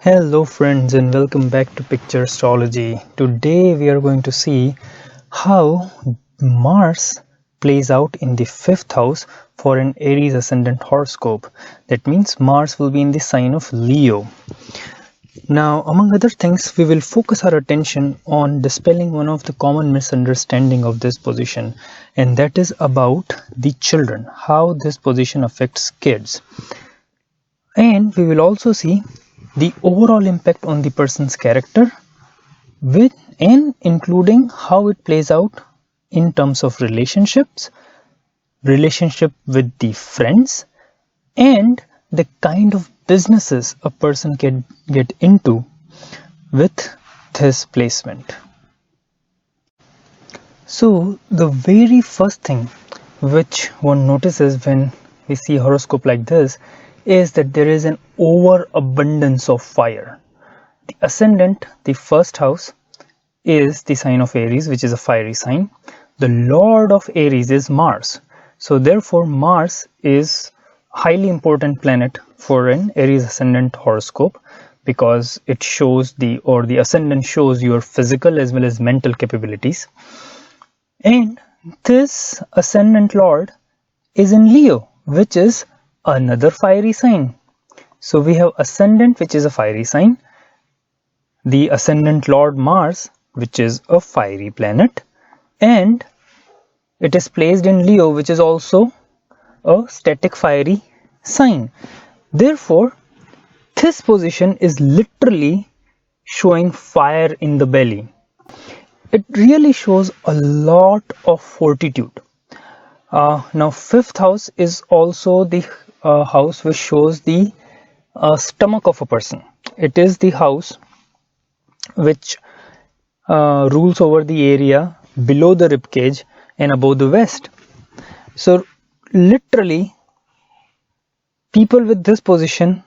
Hello friends and welcome back to Picture Astrology. Today we are going to see how Mars plays out in the 5th house for an Aries Ascendant horoscope. That means Mars will be in the sign of Leo. Now, among other things, we will focus our attention on dispelling one of the common misunderstanding of this position, and that is about the children, how this position affects kids. And we will also see the overall impact on the person's character and including how it plays out in terms of relationships, relationship with the friends, and the kind of businesses a person can get into with this placement. So the very first thing which one notices when we see a horoscope like this is that there is an overabundance of fire. The ascendant, the first house, is the sign of Aries, which is a fiery sign. The lord of Aries is Mars. So therefore Mars is a highly important planet for an Aries ascendant horoscope because it shows the ascendant shows your physical as well as mental capabilities. And this ascendant lord is in Leo, which is another fiery sign. So we have ascendant, which is a fiery sign, the ascendant lord Mars, which is a fiery planet, and it is placed in Leo, which is also a static fiery sign. Therefore this position is literally showing fire in the belly. It really shows a lot of fortitude. Now 5th house is also the house which shows the stomach of a person. It is the house which rules over the area below the rib cage and above the waist. So literally people with this position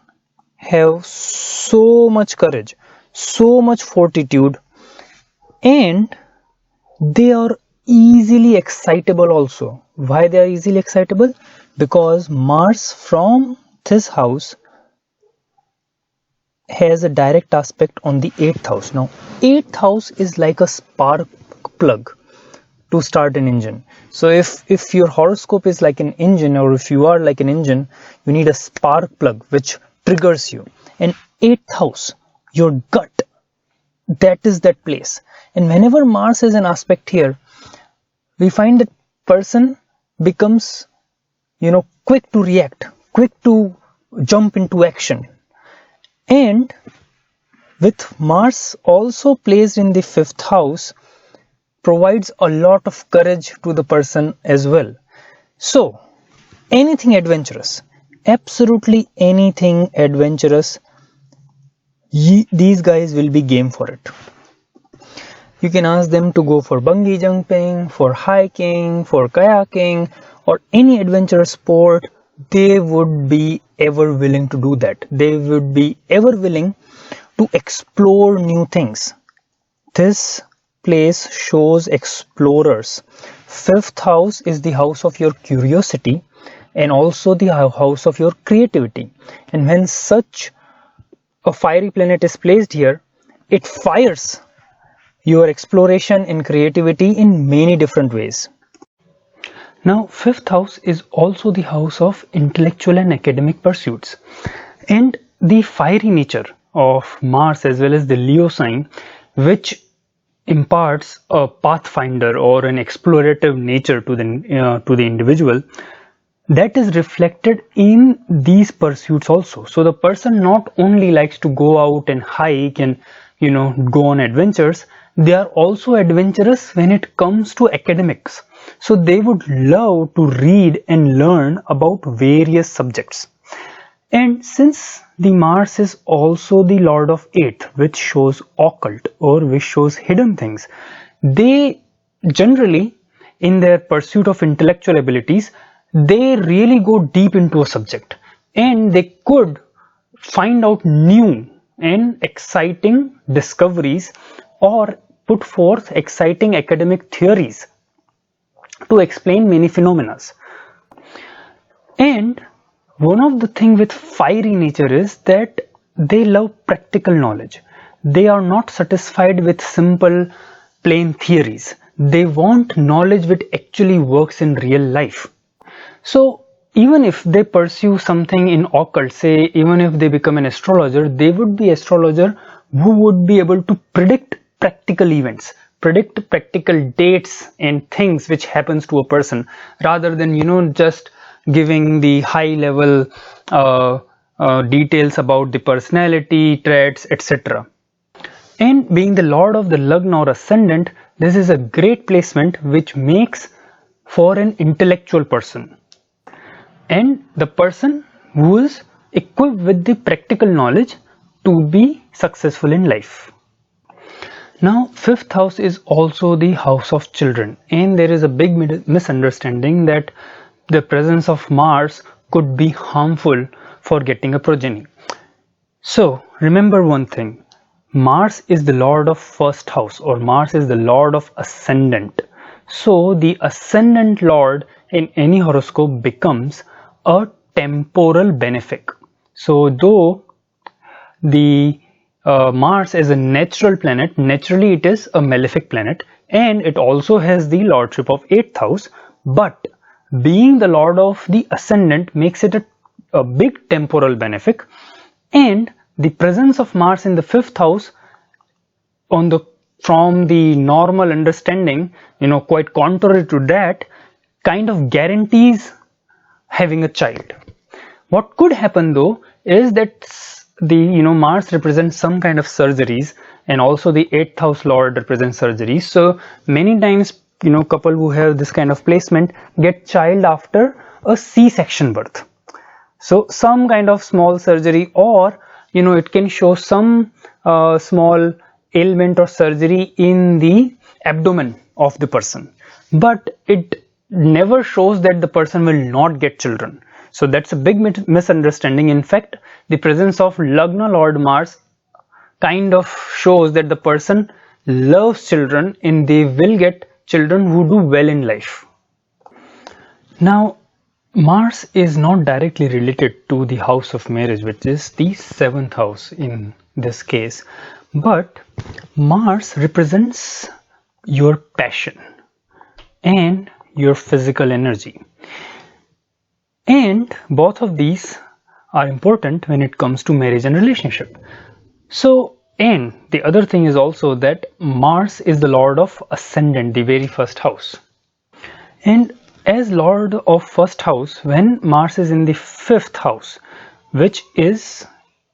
have so much courage, so much fortitude, and they are easily excitable also. Why they are easily excitable? Because Mars from this house has a direct aspect on the 8th house. Now 8th house is like a spark plug to start an engine. So if your horoscope is like an engine, or if you are like an engine, you need a spark plug which triggers you. And 8th house, your gut, that is that place. And whenever Mars has an aspect here, we find that person becomes quick to react, quick to jump into action. And with Mars also placed in the 5th house, provides a lot of courage to the person as well. So anything adventurous, absolutely anything adventurous, these guys will be game for it. You can ask them to go for bungee jumping, for hiking, for kayaking, or any adventurous sport. They would be ever willing to do that. They would be ever willing to explore new things. This place shows explorers. 5th house is the house of your curiosity and also the house of your creativity. And when such a fiery planet is placed here, it fires your exploration and creativity in many different ways. Now 5th house is also the house of intellectual and academic pursuits, and the fiery nature of Mars as well as the Leo sign, which imparts a pathfinder or an explorative nature to the individual, that is reflected in these pursuits also. So the person not only likes to go out and hike and go on adventures, they are also adventurous when it comes to academics. So they would love to read and learn about various subjects. And since the Mars is also the lord of 8th, which shows occult or which shows hidden things, they generally, in their pursuit of intellectual abilities, they really go deep into a subject and they could find out new and exciting discoveries or put forth exciting academic theories to explain many phenomena. And one of the things with fiery nature is that they love practical knowledge. They are not satisfied with simple plain theories. They want knowledge which actually works in real life. So even if they pursue something in occult, say even if they become an astrologer, they would be astrologer who would be able to predict practical events, predict practical dates and things which happens to a person, rather than just giving the high level details about the personality traits, etc. And being the lord of the Lagna or ascendant, this is a great placement which makes for an intellectual person and the person who is equipped with the practical knowledge to be successful in life. Now, 5th house is also the house of children, and there is a big misunderstanding that the presence of Mars could be harmful for getting a progeny. So remember one thing, Mars is the lord of 1st house, or Mars is the lord of ascendant. So the ascendant lord in any horoscope becomes a temporal benefic. So though the Mars is a natural planet, naturally it is a malefic planet, and it also has the lordship of 8th house, but being the lord of the ascendant makes it a big temporal benefic, and the presence of Mars in the 5th house from the normal understanding, quite contrary to that, kind of guarantees having a child. What could happen though is that the Mars represents some kind of surgeries, and also the 8th house lord represents surgeries. So many times couple who have this kind of placement get child after a C-section birth. So some kind of small surgery, or it can show some small ailment or surgery in the abdomen of the person, but it never shows that the person will not get children. So that's a big misunderstanding. In fact, the presence of Lagna Lord Mars kind of shows that the person loves children and they will get children who do well in life. Now, Mars is not directly related to the house of marriage, which is the 7th house in this case, but Mars represents your passion and your physical energy, and both of these are important when it comes to marriage and relationship. So, and the other thing is also that Mars is the lord of ascendant, the very first house, and as lord of first house, when Mars is in the 5th house, which is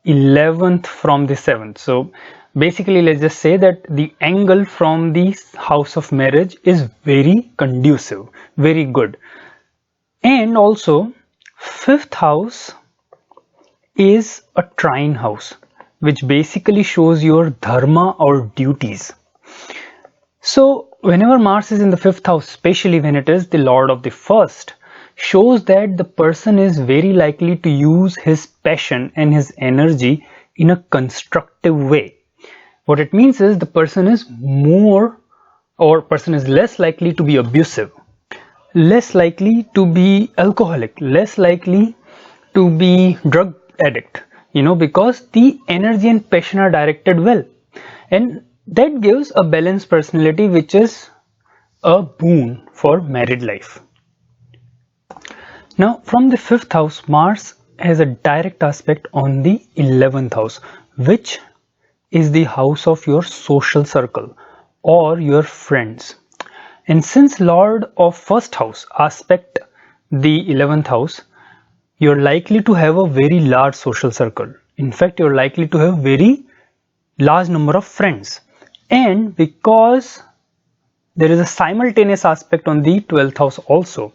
11th from the 7th, so basically let's just say that the angle from the house of marriage is very conducive, very good. And also 5th house is a trine house, which basically shows your dharma or duties. So whenever Mars is in the 5th house, especially when it is the lord of the first, shows that the person is very likely to use his passion and his energy in a constructive way. What it means is the person is less likely to be abusive, less likely to be alcoholic, less likely to be drug addict, because the energy and passion are directed well, and that gives a balanced personality, which is a boon for married life. Now from the 5th house, Mars has a direct aspect on the 11th house, which is the house of your social circle or your friends. And since lord of first house aspect the 11th house, you're likely to have a very large social circle. In fact, you're likely to have very large number of friends. And because there is a simultaneous aspect on the 12th house also,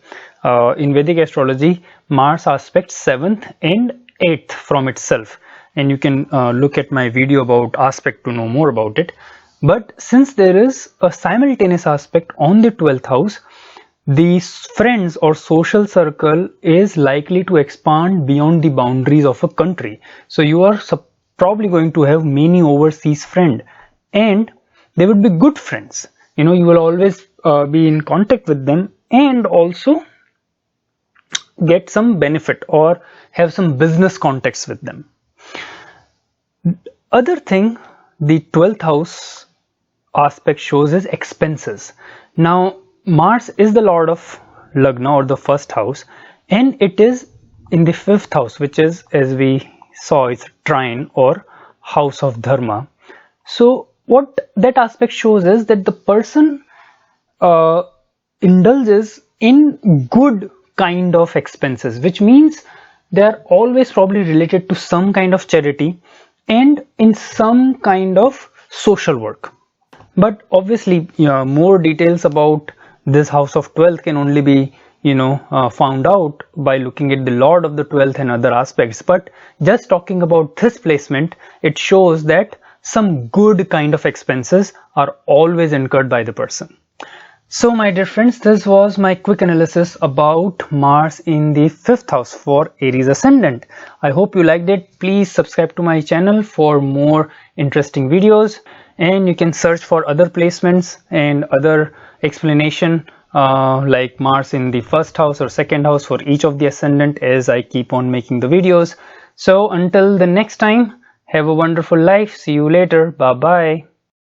in Vedic astrology, Mars aspects 7th and 8th from itself, and you can look at my video about aspect to know more about it. But since there is a simultaneous aspect on the 12th house, the friends or social circle is likely to expand beyond the boundaries of a country. So you are probably going to have many overseas friends, and they would be good friends. You will always be in contact with them, and also get some benefit or have some business contacts with them. Other thing the 12th house aspect shows is expenses. Now Mars is the lord of Lagna, or the first house, and it is in the 5th house, which is, as we saw, it's trine or house of dharma. So what that aspect shows is that the person indulges in good kind of expenses, which means they are always probably related to some kind of charity and in some kind of social work. But obviously, more details about this house of 12th can only be found out by looking at the lord of the 12th and other aspects. But just talking about this placement, it shows that some good kind of expenses are always incurred by the person. So my dear friends, this was my quick analysis about Mars in the 5th house for Aries Ascendant. I hope you liked it. Please subscribe to my channel for more interesting videos, and you can search for other placements and other explanation like Mars in the 1st house or 2nd house for each of the ascendant as I keep on making the videos. So until the next time, have a wonderful life. See you later. Bye bye.